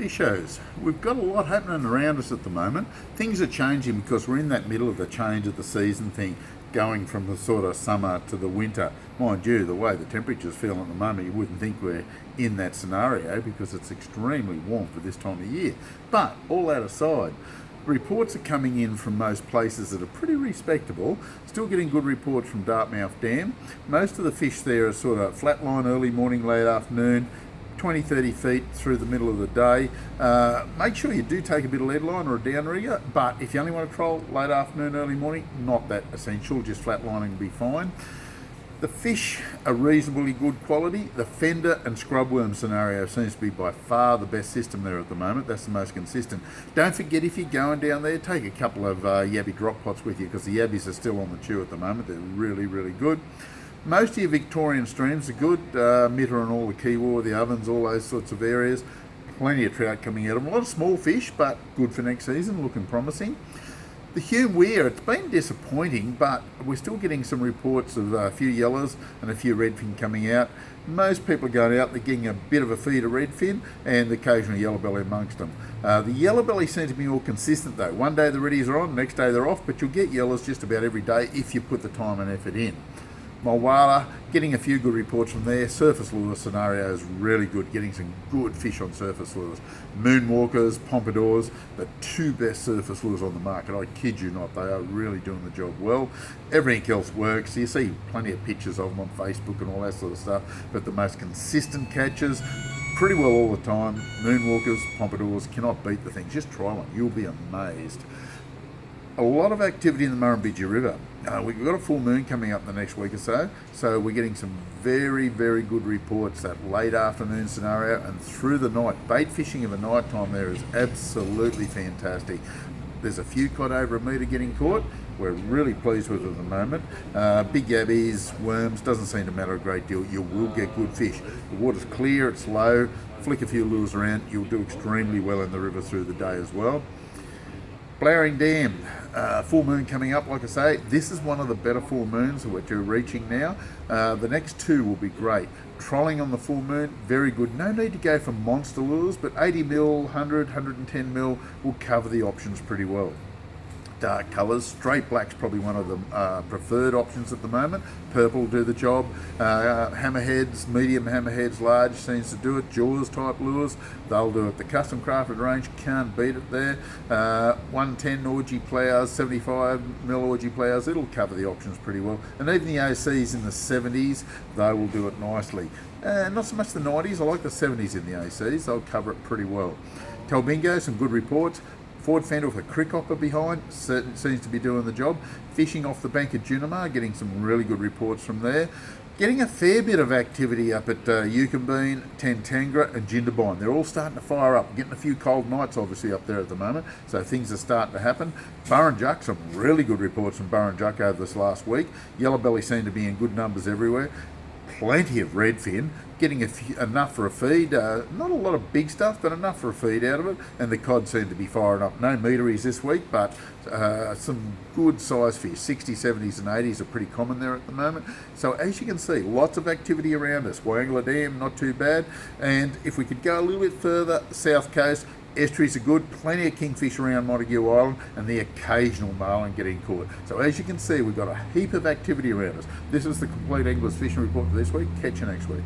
Fishers, we've got a lot happening around us at the moment. Things are changing because we're in that middle of the change of the season thing, going from the sort of summer to the winter. Mind you, the way the temperatures feel at the moment, you wouldn't think we're in that scenario because it's extremely warm for this time of year. But all that aside, reports are coming in from most places that are pretty respectable. Still getting good reports from Dartmouth Dam. Most of the fish there are sort of flatline early morning, late afternoon, 20-30 feet through the middle of the day. Make sure you do take a bit of lead line or a downrigger, but if you only want to troll late afternoon, early morning, not that essential, just flatlining will be fine. The fish are reasonably good quality. The fender and scrubworm scenario seems to be by far the best system there at the moment. That's the most consistent. Don't forget, if you're going down there, take a couple of yabby drop pots with you, because the yabbies are still on the chew at the moment. They're really, really good. Most of your Victorian streams are good, Mitter and all the Kiwar, the Ovens, all those sorts of areas. Plenty of trout coming out of them. A lot of small fish, but good for next season, looking promising. The Hume Weir, it's been disappointing, but we're still getting some reports of a few yellows and a few redfin coming out. Most people are going out, they're getting a bit of a feed of redfin and occasional yellow belly amongst them. The yellow belly seem to be more consistent though. One day the reddies are on, next day they're off, but you'll get yellows just about every day if you put the time and effort in. Mulwala, getting a few good reports from there. Surface lure scenario is really good, getting some good fish on surface lures. Moonwalkers, pompadours, the two best surface lures on the market. I kid you not, they are really doing the job well. Everything else works. You see plenty of pictures of them on Facebook and all that sort of stuff, but the most consistent catches, pretty well all the time. Moonwalkers, pompadours, cannot beat the things. Just try one, you'll be amazed. A lot of activity in the Murrumbidgee River. We've got a full moon coming up the next week or so we're getting some very, very good reports, that late afternoon scenario and through the night. Bait fishing of a night time there is absolutely fantastic. There's a few cod over a metre getting caught. We're really pleased with it at the moment. Big yabbies, worms, doesn't seem to matter a great deal. You will get good fish. The water's clear, it's low, flick a few lures around, you'll do extremely well in the river through the day as well. Blowering Dam, full moon coming up, like I say. This is one of the better full moons that we're reaching now. The next two will be great. Trolling on the full moon, very good. No need to go for monster lures, but 80 mil, 100, 110 mil will cover the options pretty well. Dark colours, straight black's probably one of the preferred options at the moment. Purple will do the job. Hammerheads, medium hammerheads, large seems to do it. Jaws type lures, they'll do it. The custom crafted range can't beat it there. 110 orgy plows, 75 mil orgy plows, it'll cover the options pretty well. And even the OCs in the 70s, they will do it nicely. Not so much the 90s, I like the 70s in the OCs, they'll cover it pretty well. Talbingo, some good reports. Ford fender with a crick hopper behind, seems to be doing the job. Fishing off the bank of Junimar, getting some really good reports from there. Getting a fair bit of activity up at Yukonbean, Tantangra and Jindabyne. They're all starting to fire up. Getting a few cold nights obviously up there at the moment, so things are starting to happen. Burrinjuck, some really good reports from Burrinjuck over this last week. Yellow belly seem to be in good numbers everywhere. Plenty of redfin, getting enough for a feed. Not a lot of big stuff, but enough for a feed out of it. And the cod seem to be firing up. No meteries this week, but some good size fish. 60s, 70s and 80s are pretty common there at the moment. So as you can see, lots of activity around us. Wagga Dam, not too bad. And if we could go a little bit further, south coast, estuaries are good, plenty of kingfish around Montague Island and the occasional marlin getting caught. So as you can see, we've got a heap of activity around us. This is the Compleat Anglers Fishing Report for this week. Catch you next week.